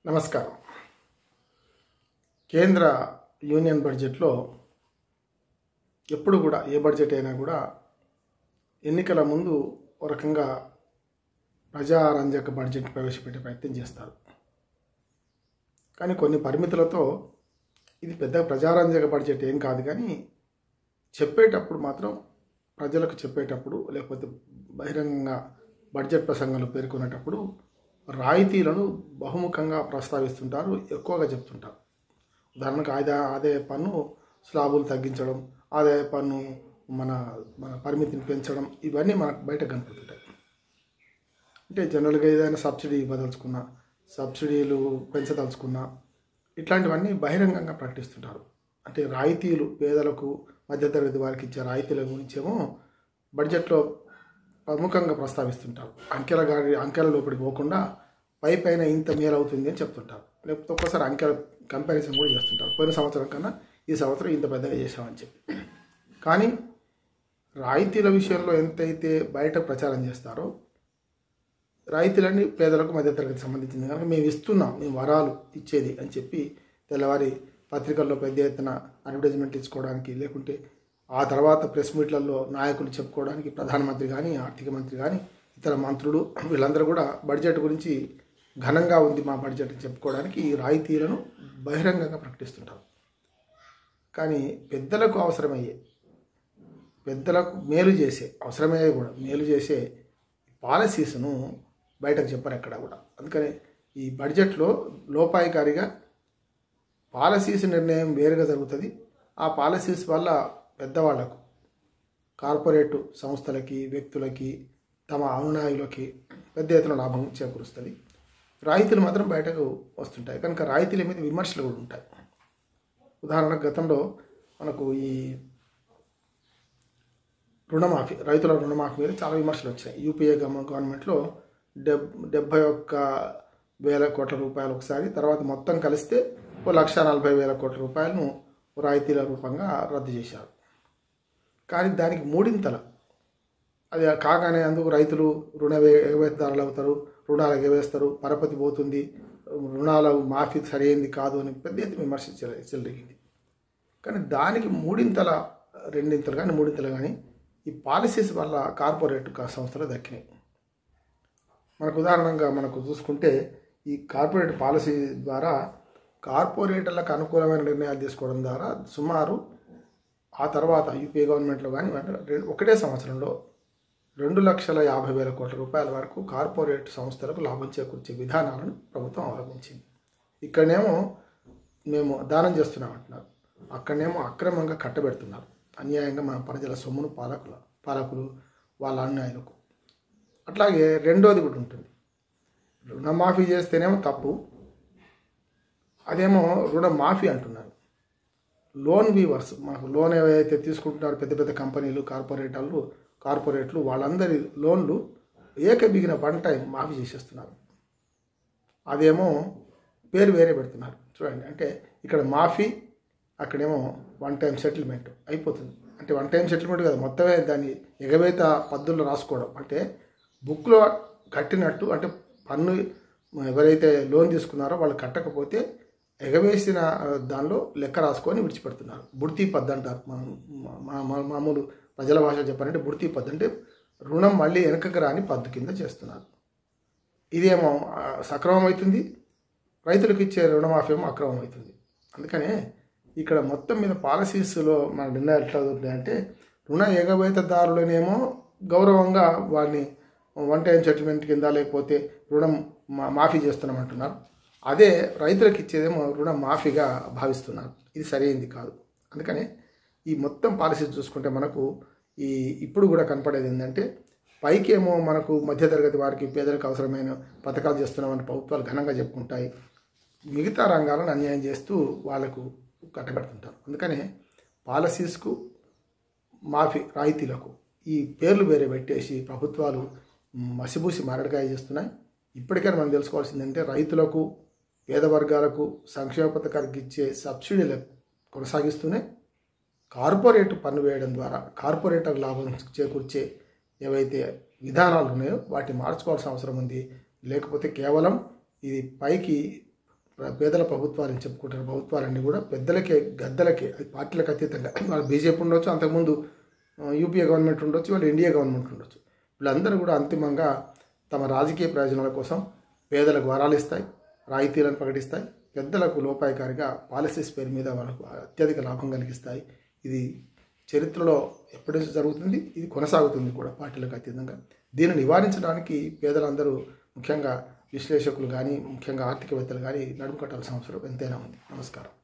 నమస్కారం. కేంద్ర యూనియన్ బడ్జెట్లో ఎప్పుడు కూడా ఏ బడ్జెట్ అయినా కూడా ఎన్నికల ముందు ఒక రకంగా ప్రజారంజక బడ్జెట్ ప్రవేశపెట్టే ప్రయత్నం చేస్తారు. కానీ కొన్ని పరిమితులతో ఇది పెద్ద ప్రజారంజక బడ్జెట్ ఏం కాదు, కానీ చెప్పేటప్పుడు మాత్రం ప్రజలకు చెప్పేటప్పుడు లేకపోతే బహిరంగంగా బడ్జెట్ ప్రసంగంలో పేర్కొనేటప్పుడు రాయితీలను బహుముఖంగా ప్రస్తావిస్తుంటారు, ఎక్కువగా చెప్తుంటారు. ఉదాహరణకు ఆదాయ పన్ను స్లాబులు తగ్గించడం, ఆదాయ పన్ను మన మన పరిమితిని పెంచడం, ఇవన్నీ మనకు బయట కనపడుతుంటాయి. అంటే జనరల్గా ఏదైనా సబ్సిడీ ఇవ్వదలుచుకున్నా, సబ్సిడీలు పెంచదలుచుకున్నా, ఇట్లాంటివన్నీ బహిరంగంగా ప్రకటిస్తుంటారు. అంటే రాయితీలు పేదలకు మధ్యతరగతి వారికి ఇచ్చే రాయితీల గురించేమో బడ్జెట్లో ప్రముఖంగా ప్రస్తావిస్తుంటారు. అంకెల లోపలికి పోకుండా పైన ఇంత మేలు అవుతుంది అని చెప్తుంటారు. లేకపోతే ఒక్కసారి అంకెల కంపారిజన్ కూడా చేస్తుంటారు. పోయిన సంవత్సరం కన్నా ఈ సంవత్సరం ఇంత పెద్దగా చేశామని చెప్పి. కానీ రాయితీల విషయంలో ఎంతైతే బయట ప్రచారం చేస్తారో, రాయితీలన్నీ పేదలకు మధ్యతరగతికి సంబంధించింది కనుక మేము ఇస్తున్నాం, మేము వరాలు ఇచ్చేది అని చెప్పి తెల్లవారి పత్రికల్లో పెద్ద ఎత్తున అడ్వర్టైజ్మెంట్ ఇచ్చుకోవడానికి, లేకుంటే ఆ తర్వాత ప్రెస్ మీట్లలో నాయకులు చెప్పుకోవడానికి ప్రధానమంత్రి కానీ, ఆర్థిక మంత్రి కానీ, ఇతర మంత్రులు వీళ్ళందరూ కూడా బడ్జెట్ గురించి ఘనంగా ఉంది మా బడ్జెట్ చెప్పుకోవడానికి ఈ రాయితీలను బహిరంగంగా ప్రకటిస్తుంటారు. కానీ పెద్దలకు అవసరమయ్యే, పెద్దలకు మేలు చేసే, అవసరమయ్యే కూడా మేలు చేసే పాలసీస్ను బయటకు చెప్పారు ఎక్కడ కూడా. అందుకని ఈ బడ్జెట్లో లోపాయికారిగా పాలసీస్ నిర్ణయం వేరుగా జరుగుతుంది. ఆ పాలసీస్ వల్ల పెద్దవాళ్లకు, కార్పొరేటు సంస్థలకి, వ్యక్తులకి, తమ అనునాయులకి పెద్ద ఎత్తున లాభం చేకూరుస్తుంది. రాయితీలు మాత్రం బయటకు వస్తుంటాయి కనుక రాయితీల మీద విమర్శలు కూడా ఉంటాయి. ఉదాహరణకు గతంలో మనకు ఈ రుణమాఫీ, రైతుల రుణమాఫీ మీద చాలా విమర్శలు వచ్చాయి. యూపీఏ గవర్నమెంట్లో 71,000 కోట్ల రూపాయలు ఒకసారి, తర్వాత మొత్తం కలిస్తే 1,40,000 కోట్ల రూపాయలను రాయితీల రూపంగా రద్దు చేశారు. కానీ దానికి మూడింతల అది కాగానే అందుకు రైతులు ఎగవేతదారులు అవుతారు, రుణాలు ఎగవేస్తారు, పరపతి పోతుంది, రుణాల మాఫీ సరైనది కాదు అని పెద్ద ఎత్తున విమర్శ చెలరేగింది. కానీ దానికి రెండింతలు కానీ మూడింతలు కానీ ఈ పాలసీస్ వల్ల కార్పొరేట్ సంస్థలు దక్కినాయి. మనకు ఉదాహరణగా మనకు చూసుకుంటే ఈ కార్పొరేట్ పాలసీ ద్వారా కార్పొరేటర్లకు అనుకూలమైన నిర్ణయాలు తీసుకోవడం ద్వారా సుమారు ఆ తర్వాత యూపీఏ గవర్నమెంట్లో కానీ ఒకటే సంవత్సరంలో 2,50,000 కోట్ల రూపాయల వరకు కార్పొరేట్ సంస్థలకు లాభం చేకూర్చే విధానాలను ప్రభుత్వం అవలంబించింది. ఇక్కడనేమో మేము దానం చేస్తున్నామంటున్నారు, అక్కడనేమో అక్రమంగా కట్టబెడుతున్నారు, అన్యాయంగా మన ప్రజల సొమ్మును పాలకులు వాళ్ళ అన్యాయులకు. అట్లాగే రెండోది కూడా ఉంటుంది, రుణమాఫీ చేస్తేనేమో తప్పు, అదేమో రుణమాఫీ అంటున్నారు. లోన్ వీవర్స్, మనకు లోన్ ఏవైతే తీసుకుంటున్నారో పెద్ద పెద్ద కంపెనీలు, కార్పొరేట్లు వాళ్ళందరి లోన్లు ఏకబిగిన వన్ టైం మాఫీ చేసేస్తున్నారు. అదేమో పేరు వేరే పెడుతున్నారు. చూడండి, అంటే ఇక్కడ మాఫీ, అక్కడేమో వన్ టైం సెటిల్మెంట్ అయిపోతుంది. అంటే వన్ టైం సెటిల్మెంట్ కదా, మొత్తమే దాన్ని ఎగవేత పద్ధతుల్లో రాసుకోవడం. అంటే బుక్లో కట్టినట్టు, అంటే పన్ను ఎవరైతే లోన్ తీసుకున్నారో వాళ్ళు కట్టకపోతే ఎగవేసిన దానిలో లెక్క రాసుకొని విడిచిపెడుతున్నారు. బుడ్తీ పద్దు అంటారు. మామూలు ప్రజల భాష చెప్పాలంటే బుడ్తీ పద్దు అంటే రుణం మళ్ళీ వెనకకు రాని పద్దు కింద చేస్తున్నారు. ఇదేమో సక్రమం అవుతుంది, రైతులకు ఇచ్చే రుణమాఫీ ఏమో అక్రమం అవుతుంది. అందుకనే ఇక్కడ మొత్తం మీద పాలసీస్లో మన నిర్ణయాలు ఎట్లా అవుతుందంటే, రుణ ఎగవేతదారులనేమో గౌరవంగా వారిని వన్ టైం సెటిల్మెంట్ కింద లేకపోతే రుణం మాఫీ చేస్తున్నామంటున్నారు. అదే రైతులకు ఇచ్చేదేమో రుణ మాఫీగా భావిస్తున్నారు. ఇది సరైనది కాదు. అందుకనే ఈ మొత్తం పాలసీ చూసుకుంటే మనకు ఇప్పుడు కూడా కనపడేది ఏంటంటే, పైకేమో మనకు మధ్యతరగతి వారికి, పేదలకు అవసరమైన పథకాలు చేస్తున్నామని ప్రభుత్వాలు ఘనంగా చెప్పుకుంటాయి, మిగతా రంగాలను అన్యాయం చేస్తూ వాళ్లకు కట్టబెడుతుంటారు. అందుకనే పాలసీస్కు, మాఫీ, రాయితీలకు ఈ పేర్లు వేరే పెట్టేసి ప్రభుత్వాలు మసిబూసి మారడికాయ చేస్తున్నాయి. ఇప్పటికైనా మనం తెలుసుకోవాల్సిందంటే, రైతులకు, పేద వర్గాలకు సంక్షేమ పథకాలకు ఇచ్చే సబ్సిడీలకు కొనసాగిస్తూనే కార్పొరేట్ పన్ను వేయడం ద్వారా కార్పొరేటర్ లాభం చేకూర్చే ఏవైతే విధానాలు ఉన్నాయో వాటిని మార్చుకోవాల్సిన అవసరం ఉంది. లేకపోతే కేవలం ఇది పైకి పేదల ప్రభుత్వాలని చెప్పుకుంటారు. ప్రభుత్వాలన్నీ కూడా పెద్దలకే గద్దలకే, అది పార్టీలకు అతీతంగా. వాళ్ళు బీజేపీ ఉండొచ్చు, అంతకుముందు యూపీఏ గవర్నమెంట్ ఉండొచ్చు, వాళ్ళు ఎన్డీఏ గవర్నమెంట్ ఉండొచ్చు. వీళ్ళందరూ కూడా అంతిమంగా తమ రాజకీయ ప్రయోజనాల కోసం పేదలకు వరాలు ఇస్తాయి, రాయితీలను ప్రకటిస్తాయి, పెద్దలకు లోపాయకారిగా పాలసీస్ పేరు మీద వాళ్ళకు అత్యధిక లాభం కలిగిస్తాయి. ఇది చరిత్రలో ఎప్పటి నుంచి జరుగుతుంది, ఇది కొనసాగుతుంది కూడా పార్టీలకు అతీతంగా. దీన్ని నివారించడానికి పేదలందరూ, ముఖ్యంగా విశ్లేషకులు కానీ, ముఖ్యంగా ఆర్థికవేత్తలు కానీ నడుము కట్టాల్సిన అవసరం ఎంతైనా ఉంది. నమస్కారం.